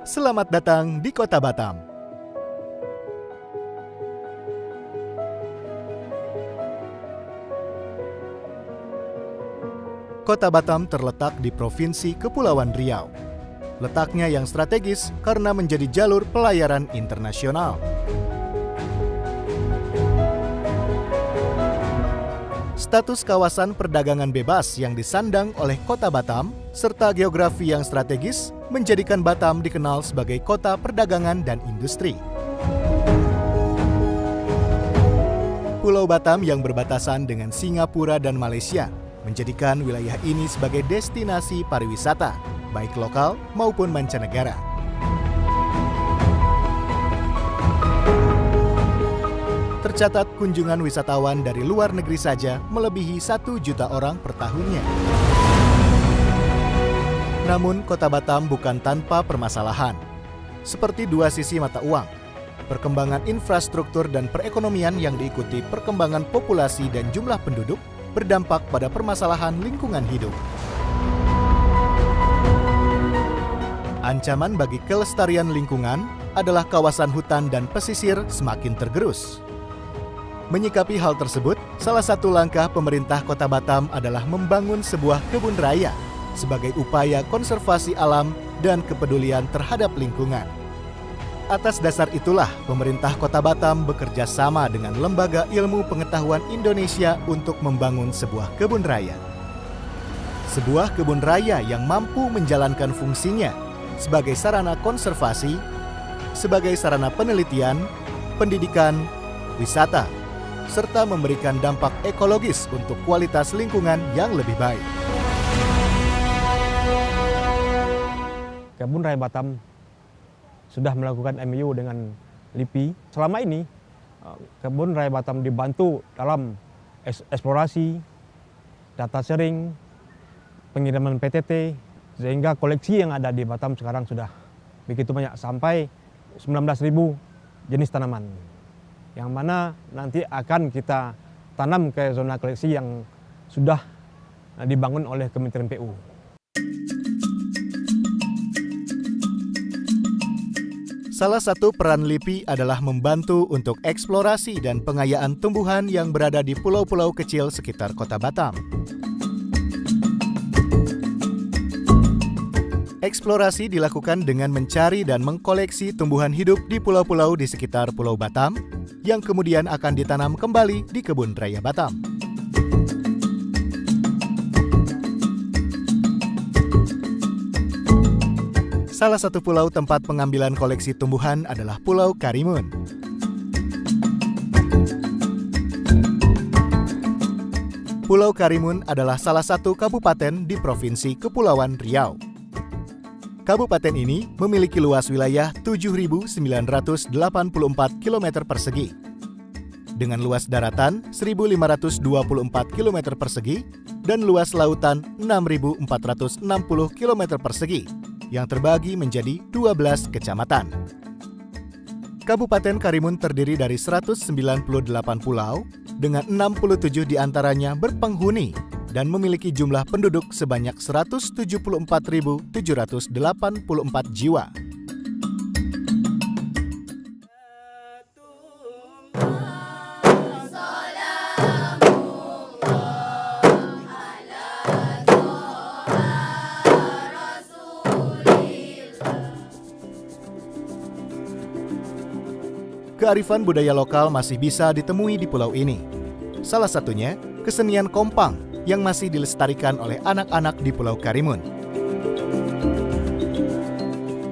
Selamat datang di Kota Batam. Kota Batam terletak di Provinsi Kepulauan Riau. Letaknya yang strategis karena menjadi jalur pelayaran internasional. Status kawasan perdagangan bebas yang disandang oleh Kota Batam, serta geografi yang strategis, menjadikan Batam dikenal sebagai kota perdagangan dan industri. Pulau Batam yang berbatasan dengan Singapura dan Malaysia menjadikan wilayah ini sebagai destinasi pariwisata, baik lokal maupun mancanegara. Tercatat kunjungan wisatawan dari luar negeri saja melebihi 1 juta orang per tahunnya. Namun, Kota Batam bukan tanpa permasalahan. Seperti dua sisi mata uang, perkembangan infrastruktur dan perekonomian yang diikuti perkembangan populasi dan jumlah penduduk berdampak pada permasalahan lingkungan hidup. Ancaman bagi kelestarian lingkungan adalah kawasan hutan dan pesisir semakin tergerus. Menyikapi hal tersebut, salah satu langkah pemerintah Kota Batam adalah membangun sebuah kebun raya sebagai upaya konservasi alam dan kepedulian terhadap lingkungan. Atas dasar itulah, pemerintah Kota Batam bekerja sama dengan Lembaga Ilmu Pengetahuan Indonesia untuk membangun sebuah kebun raya. Sebuah kebun raya yang mampu menjalankan fungsinya sebagai sarana konservasi, sebagai sarana penelitian, pendidikan, wisata, serta memberikan dampak ekologis untuk kualitas lingkungan yang lebih baik. Kebun Raya Batam sudah melakukan MOU dengan LIPI. Selama ini, Kebun Raya Batam dibantu dalam eksplorasi, data sharing, pengiriman PTT, sehingga koleksi yang ada di Batam sekarang sudah begitu banyak, sampai 19.000 jenis tanaman, yang mana nanti akan kita tanam ke zona koleksi yang sudah dibangun oleh Kementerian PU. Salah satu peran LIPI adalah membantu untuk eksplorasi dan pengayaan tumbuhan yang berada di pulau-pulau kecil sekitar Kota Batam. Eksplorasi dilakukan dengan mencari dan mengkoleksi tumbuhan hidup di pulau-pulau di sekitar Pulau Batam, yang kemudian akan ditanam kembali di Kebun Raya Batam. Salah satu pulau tempat pengambilan koleksi tumbuhan adalah Pulau Karimun. Pulau Karimun adalah salah satu kabupaten di Provinsi Kepulauan Riau. Kabupaten ini memiliki luas wilayah 7.984 km persegi, dengan luas daratan 1.524 km persegi dan luas lautan 6.460 km persegi, yang terbagi menjadi 12 kecamatan. Kabupaten Karimun terdiri dari 198 pulau, dengan 67 diantaranya berpenghuni dan memiliki jumlah penduduk sebanyak 174.784 jiwa. Kearifan budaya lokal masih bisa ditemui di pulau ini. Salah satunya, kesenian kompang yang masih dilestarikan oleh anak-anak di Pulau Karimun.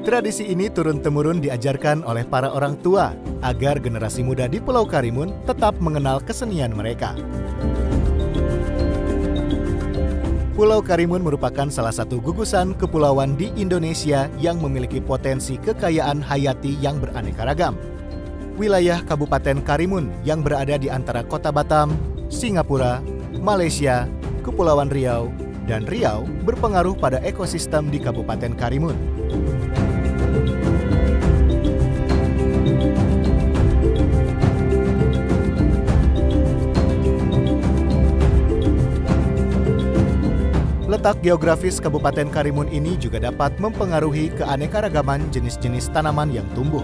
Tradisi ini turun-temurun diajarkan oleh para orang tua agar generasi muda di Pulau Karimun tetap mengenal kesenian mereka. Pulau Karimun merupakan salah satu gugusan kepulauan di Indonesia yang memiliki potensi kekayaan hayati yang beraneka ragam. Wilayah Kabupaten Karimun yang berada di antara Kota Batam, Singapura, Malaysia, Kepulauan Riau, dan Riau berpengaruh pada ekosistem di Kabupaten Karimun. Letak geografis Kabupaten Karimun ini juga dapat mempengaruhi keanekaragaman jenis-jenis tanaman yang tumbuh.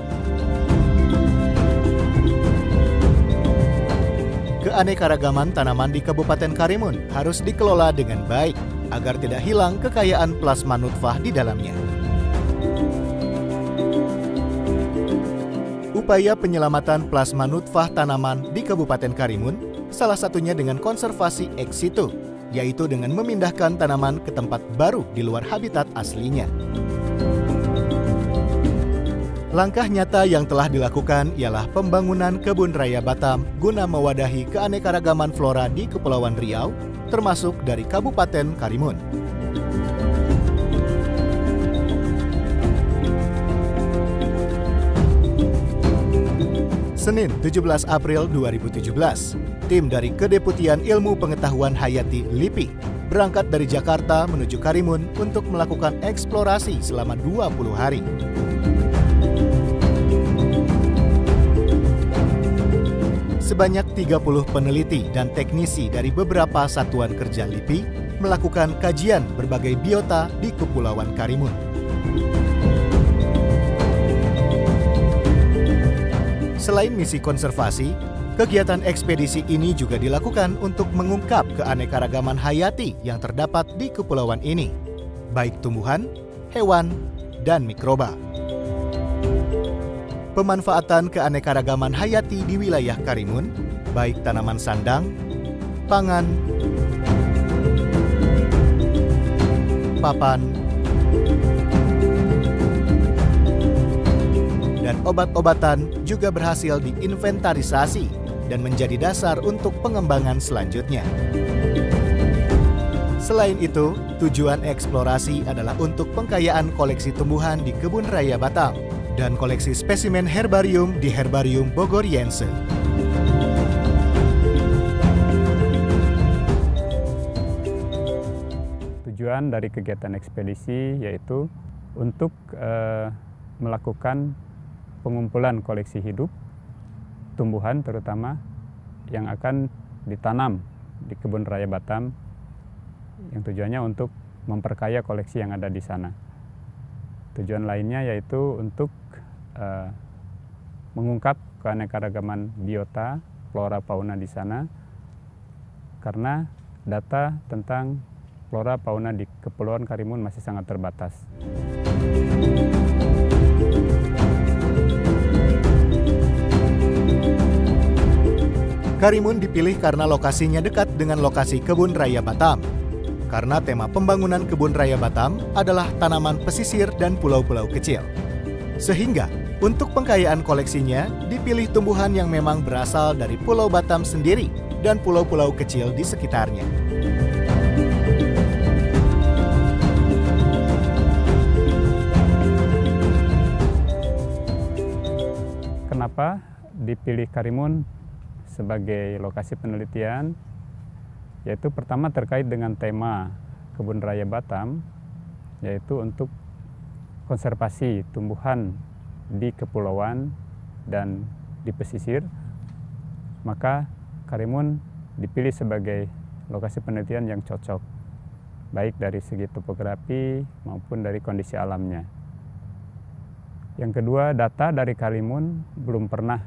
Keanekaragaman tanaman di Kabupaten Karimun harus dikelola dengan baik agar tidak hilang kekayaan plasma nutfah di dalamnya. Upaya penyelamatan plasma nutfah tanaman di Kabupaten Karimun salah satunya dengan konservasi ex situ, yaitu dengan memindahkan tanaman ke tempat baru di luar habitat aslinya. Langkah nyata yang telah dilakukan ialah pembangunan Kebun Raya Batam guna mewadahi keanekaragaman flora di Kepulauan Riau, termasuk dari Kabupaten Karimun. Senin 17 April 2017, tim dari Kedeputian Ilmu Pengetahuan Hayati LIPI berangkat dari Jakarta menuju Karimun untuk melakukan eksplorasi selama 20 hari. Sebanyak 30 peneliti dan teknisi dari beberapa satuan kerja LIPI melakukan kajian berbagai biota di Kepulauan Karimun. Selain misi konservasi, kegiatan ekspedisi ini juga dilakukan untuk mengungkap keanekaragaman hayati yang terdapat di kepulauan ini, baik tumbuhan, hewan, dan mikroba. Pemanfaatan keanekaragaman hayati di wilayah Karimun, baik tanaman sandang, pangan, papan, dan obat-obatan juga berhasil diinventarisasi dan menjadi dasar untuk pengembangan selanjutnya. Selain itu, tujuan eksplorasi adalah untuk pengkayaan koleksi tumbuhan di Kebun Raya Batam dan koleksi spesimen herbarium di Herbarium Bogoriense. Tujuan dari kegiatan ekspedisi yaitu untuk melakukan pengumpulan koleksi hidup, tumbuhan terutama yang akan ditanam di Kebun Raya Batam, yang tujuannya untuk memperkaya koleksi yang ada di sana. Tujuan lainnya yaitu untuk mengungkap keanekaragaman biota, flora, fauna di sana, karena data tentang flora, fauna di Kepulauan Karimun masih sangat terbatas. Karimun dipilih karena lokasinya dekat dengan lokasi Kebun Raya Batam. Karena tema pembangunan Kebun Raya Batam adalah tanaman pesisir dan pulau-pulau kecil. Sehingga, untuk pengkayaan koleksinya, dipilih tumbuhan yang memang berasal dari Pulau Batam sendiri dan pulau-pulau kecil di sekitarnya. Kenapa dipilih Karimun sebagai lokasi penelitian? Yaitu pertama terkait dengan tema Kebun Raya Batam, yaitu untuk konservasi tumbuhan di kepulauan dan di pesisir. Maka Karimun dipilih sebagai lokasi penelitian yang cocok, baik dari segi topografi maupun dari kondisi alamnya. Yang kedua, data dari Karimun belum pernah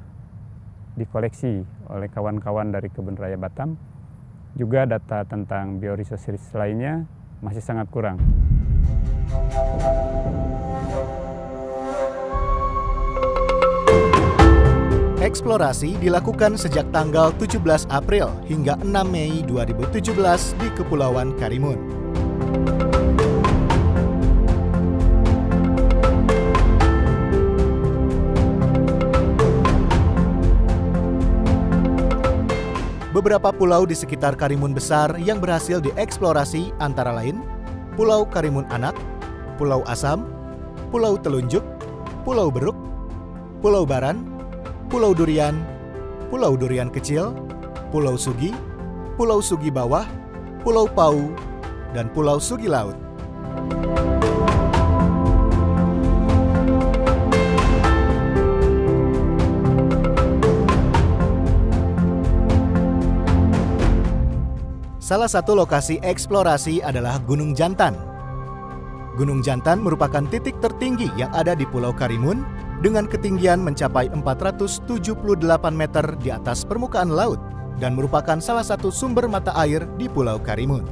dikoleksi oleh kawan-kawan dari Kebun Raya Batam. Juga data tentang bioresources lainnya masih sangat kurang. Eksplorasi dilakukan sejak tanggal 17 April hingga 6 Mei 2017 di Kepulauan Karimun. Beberapa pulau di sekitar Karimun Besar yang berhasil dieksplorasi antara lain Pulau Karimun Anak, Pulau Asam, Pulau Telunjuk, Pulau Beruk, Pulau Baran, Pulau Durian, Pulau Durian Kecil, Pulau Sugi, Pulau Sugi Bawah, Pulau Pau, dan Pulau Sugi Laut. Salah satu lokasi eksplorasi adalah Gunung Jantan. Gunung Jantan merupakan titik tertinggi yang ada di Pulau Karimun dengan ketinggian mencapai 478 meter di atas permukaan laut dan merupakan salah satu sumber mata air di Pulau Karimun.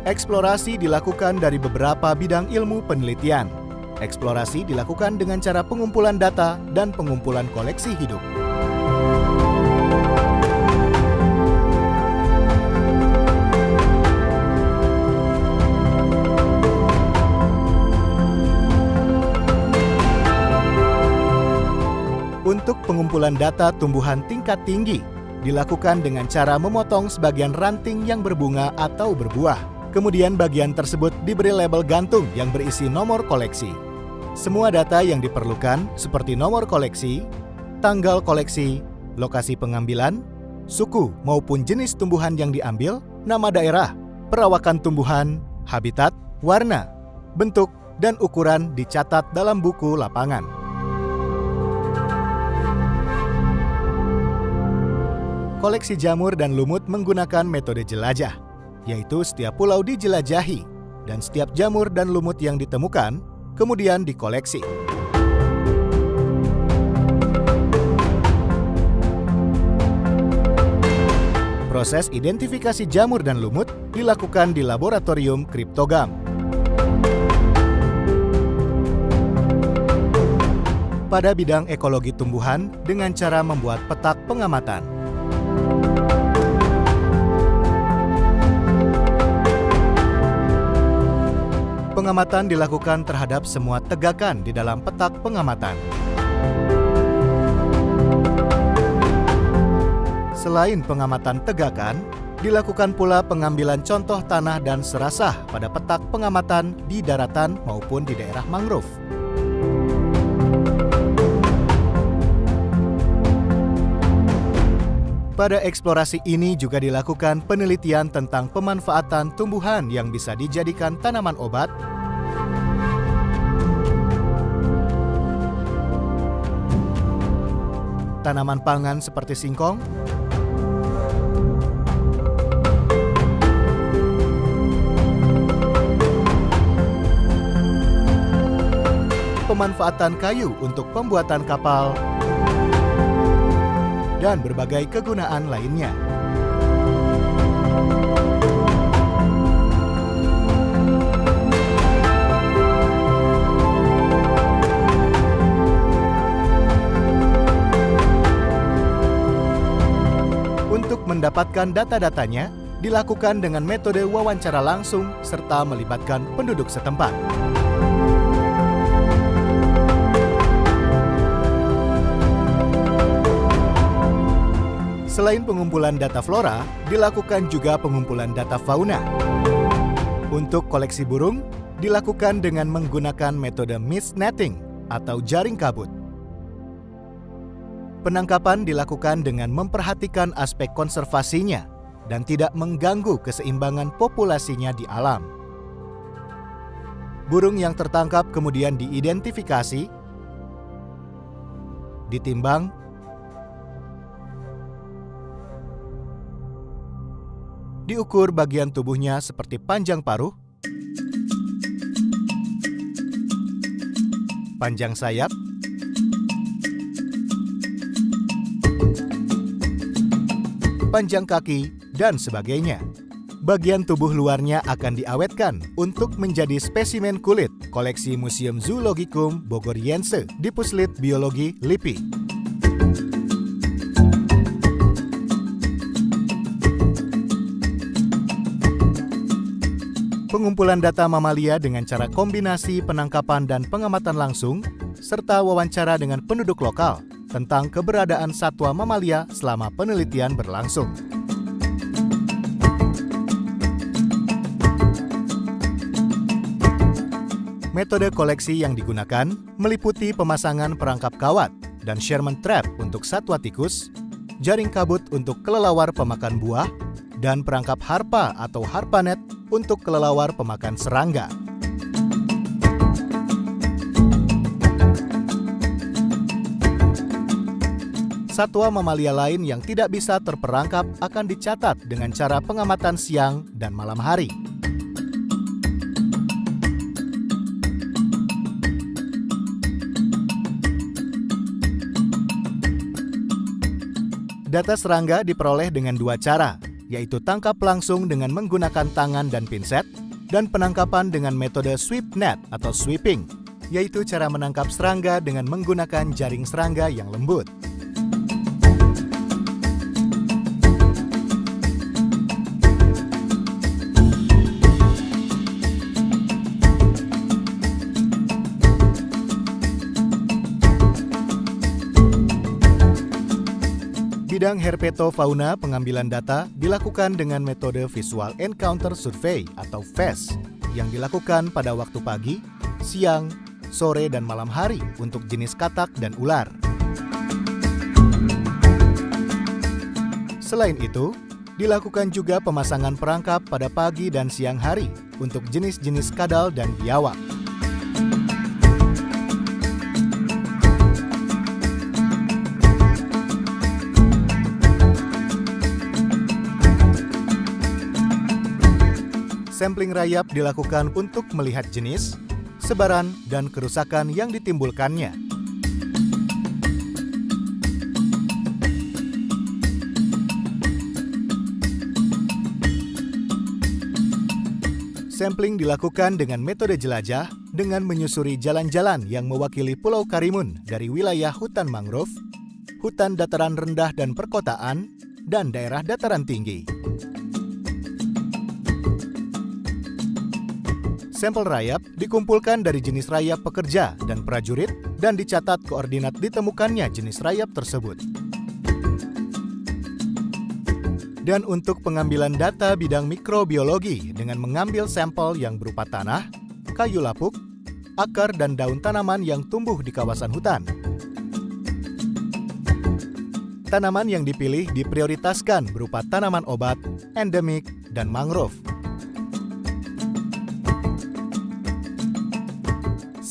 Eksplorasi dilakukan dari beberapa bidang ilmu penelitian. Eksplorasi dilakukan dengan cara pengumpulan data dan pengumpulan koleksi hidup. Untuk pengumpulan data tumbuhan tingkat tinggi, dilakukan dengan cara memotong sebagian ranting yang berbunga atau berbuah. Kemudian bagian tersebut diberi label gantung yang berisi nomor koleksi. Semua data yang diperlukan seperti nomor koleksi, tanggal koleksi, lokasi pengambilan, suku maupun jenis tumbuhan yang diambil, nama daerah, perawakan tumbuhan, habitat, warna, bentuk, dan ukuran dicatat dalam buku lapangan. Koleksi jamur dan lumut menggunakan metode jelajah, yaitu setiap pulau dijelajahi dan setiap jamur dan lumut yang ditemukan kemudian dikoleksi. Proses identifikasi jamur dan lumut dilakukan di laboratorium kriptogam. Pada bidang ekologi tumbuhan dengan cara membuat petak pengamatan. Pengamatan dilakukan terhadap semua tegakan di dalam petak pengamatan. Selain pengamatan tegakan, dilakukan pula pengambilan contoh tanah dan serasah pada petak pengamatan di daratan maupun di daerah mangrove. Pada eksplorasi ini juga dilakukan penelitian tentang pemanfaatan tumbuhan yang bisa dijadikan tanaman obat, tanaman pangan seperti singkong, pemanfaatan kayu untuk pembuatan kapal, dan berbagai kegunaan lainnya. Untuk mendapatkan data-datanya, dilakukan dengan metode wawancara langsung serta melibatkan penduduk setempat. Selain pengumpulan data flora, dilakukan juga pengumpulan data fauna. Untuk koleksi burung, dilakukan dengan menggunakan metode mist netting atau jaring kabut. Penangkapan dilakukan dengan memperhatikan aspek konservasinya dan tidak mengganggu keseimbangan populasinya di alam. Burung yang tertangkap kemudian diidentifikasi, ditimbang, diukur bagian tubuhnya seperti panjang paruh, panjang sayap, panjang kaki, dan sebagainya. Bagian tubuh luarnya akan diawetkan untuk menjadi spesimen kulit koleksi Museum Zoologicum Bogoriense di Puslit Biologi LIPI. Pengumpulan data mamalia dengan cara kombinasi penangkapan dan pengamatan langsung, serta wawancara dengan penduduk lokal tentang keberadaan satwa mamalia selama penelitian berlangsung. Metode koleksi yang digunakan meliputi pemasangan perangkap kawat dan Sherman trap untuk satwa tikus, jaring kabut untuk kelelawar pemakan buah, dan perangkap harpa atau harpanet untuk kelelawar pemakan serangga. Satwa mamalia lain yang tidak bisa terperangkap akan dicatat dengan cara pengamatan siang dan malam hari. Data serangga diperoleh dengan dua cara, yaitu tangkap langsung dengan menggunakan tangan dan pinset, dan penangkapan dengan metode sweep net atau sweeping, yaitu cara menangkap serangga dengan menggunakan jaring serangga yang lembut. Bidang herpetofauna pengambilan data dilakukan dengan metode Visual Encounter Survey atau VES yang dilakukan pada waktu pagi, siang, sore, dan malam hari untuk jenis katak dan ular. Selain itu, dilakukan juga pemasangan perangkap pada pagi dan siang hari untuk jenis-jenis kadal dan biawak. Sampling rayap dilakukan untuk melihat jenis, sebaran, dan kerusakan yang ditimbulkannya. Sampling dilakukan dengan metode jelajah dengan menyusuri jalan-jalan yang mewakili Pulau Karimun dari wilayah hutan mangrove, hutan dataran rendah dan perkotaan, dan daerah dataran tinggi. Sampel rayap dikumpulkan dari jenis rayap pekerja dan prajurit dan dicatat koordinat ditemukannya jenis rayap tersebut. Dan untuk pengambilan data bidang mikrobiologi dengan mengambil sampel yang berupa tanah, kayu lapuk, akar dan daun tanaman yang tumbuh di kawasan hutan. Tanaman yang dipilih diprioritaskan berupa tanaman obat, endemik, dan mangrove.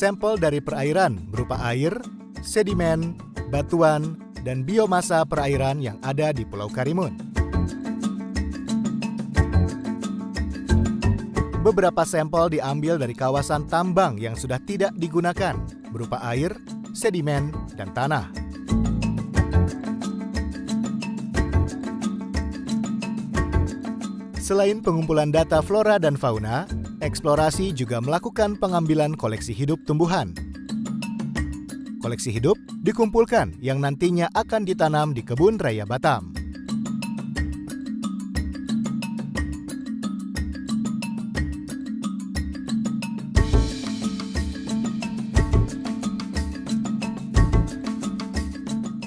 Sampel dari perairan berupa air, sedimen, batuan, dan biomasa perairan yang ada di Pulau Karimun. Beberapa sampel diambil dari kawasan tambang yang sudah tidak digunakan, berupa air, sedimen, dan tanah. Selain pengumpulan data flora dan fauna, eksplorasi juga melakukan pengambilan koleksi hidup tumbuhan. Koleksi hidup dikumpulkan yang nantinya akan ditanam di Kebun Raya Batam.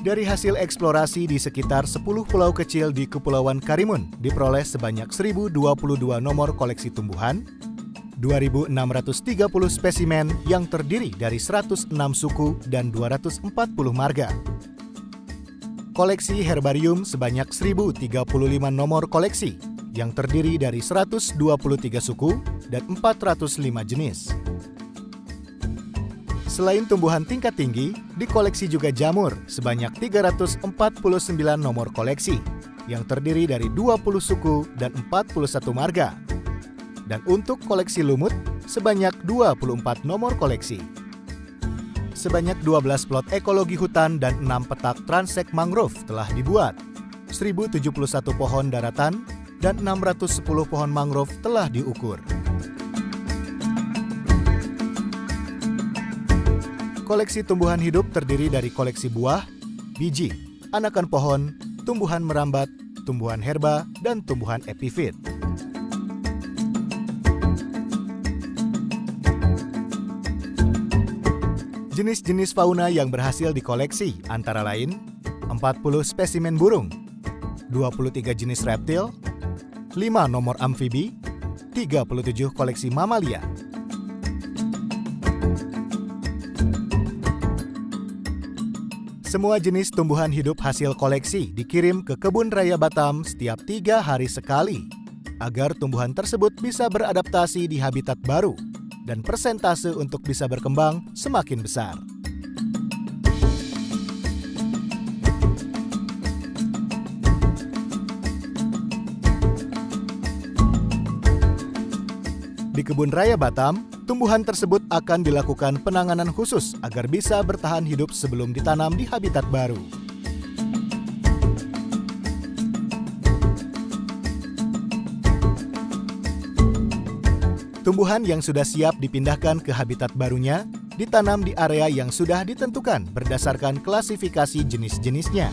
Dari hasil eksplorasi di sekitar 10 pulau kecil di Kepulauan Karimun diperoleh sebanyak 1022 nomor koleksi tumbuhan, 2.630 spesimen yang terdiri dari 106 suku dan 240 marga. Koleksi herbarium sebanyak 1.035 nomor koleksi yang terdiri dari 123 suku dan 405 jenis. Selain tumbuhan tingkat tinggi, dikoleksi juga jamur sebanyak 349 nomor koleksi yang terdiri dari 20 suku dan 41 marga. Dan untuk koleksi lumut, sebanyak 24 nomor koleksi. Sebanyak 12 plot ekologi hutan dan 6 petak transek mangrove telah dibuat. 1.071 pohon daratan dan 610 pohon mangrove telah diukur. Koleksi tumbuhan hidup terdiri dari koleksi buah, biji, anakan pohon, tumbuhan merambat, tumbuhan herba, dan tumbuhan epifit. Jenis-jenis fauna yang berhasil dikoleksi antara lain 40 spesimen burung, 23 jenis reptil, 5 nomor amfibi, 37 koleksi mamalia. Semua jenis tumbuhan hidup hasil koleksi dikirim ke Kebun Raya Batam setiap 3 hari sekali, agar tumbuhan tersebut bisa beradaptasi di habitat baru dan persentase untuk bisa berkembang semakin besar. Di Kebun Raya Batam, tumbuhan tersebut akan dilakukan penanganan khusus agar bisa bertahan hidup sebelum ditanam di habitat baru. Tumbuhan yang sudah siap dipindahkan ke habitat barunya ditanam di area yang sudah ditentukan berdasarkan klasifikasi jenis-jenisnya.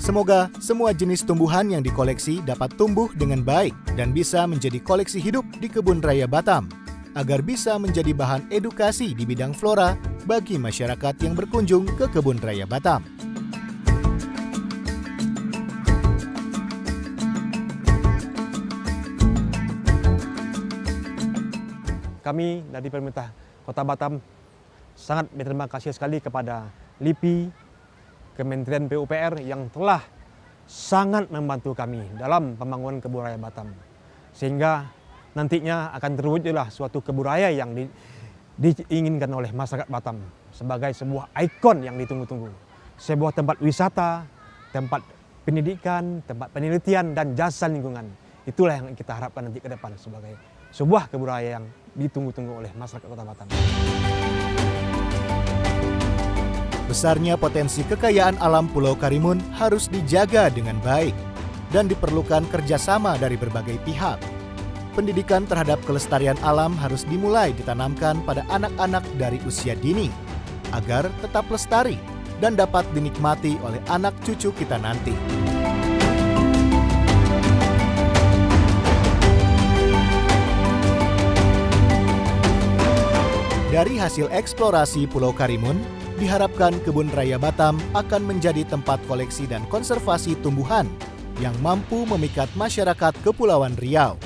Semoga semua jenis tumbuhan yang dikoleksi dapat tumbuh dengan baik dan bisa menjadi koleksi hidup di Kebun Raya Batam, agar bisa menjadi bahan edukasi di bidang flora bagi masyarakat yang berkunjung ke Kebun Raya Batam. Kami dari pemerintah Kota Batam sangat berterima kasih sekali kepada LIPI, Kementerian PUPR yang telah sangat membantu kami dalam pembangunan Kebun Raya Batam. Sehingga nantinya akan terwujudlah suatu kebun raya yang diinginkan oleh masyarakat Batam sebagai sebuah ikon yang ditunggu-tunggu. Sebuah tempat wisata, tempat pendidikan, tempat penelitian, dan jasa lingkungan. Itulah yang kita harapkan nanti ke depan sebagai sebuah kebun raya yang ditunggu-tunggu oleh masyarakat Kota Batam. Besarnya potensi kekayaan alam Pulau Karimun harus dijaga dengan baik dan diperlukan kerjasama dari berbagai pihak. Pendidikan terhadap kelestarian alam harus dimulai ditanamkan pada anak-anak dari usia dini agar tetap lestari dan dapat dinikmati oleh anak cucu kita nanti. Dari hasil eksplorasi Pulau Karimun, diharapkan Kebun Raya Batam akan menjadi tempat koleksi dan konservasi tumbuhan yang mampu memikat masyarakat Kepulauan Riau,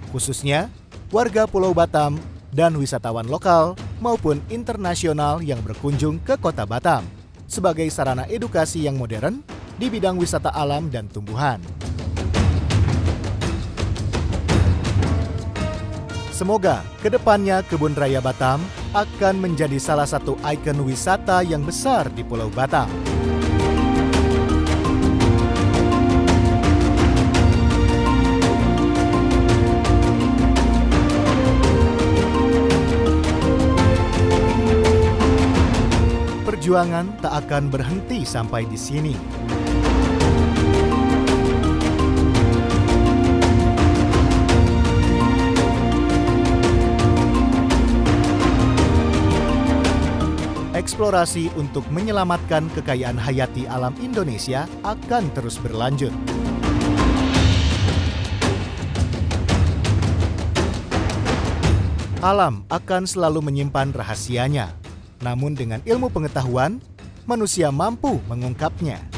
khususnya warga Pulau Batam dan wisatawan lokal maupun internasional yang berkunjung ke Kota Batam sebagai sarana edukasi yang modern di bidang wisata alam dan tumbuhan. Semoga kedepannya Kebun Raya Batam akan menjadi salah satu ikon wisata yang besar di Pulau Batam. Perjuangan tak akan berhenti sampai di sini. Eksplorasi untuk menyelamatkan kekayaan hayati alam Indonesia akan terus berlanjut. Alam akan selalu menyimpan rahasianya, namun dengan ilmu pengetahuan, manusia mampu mengungkapnya.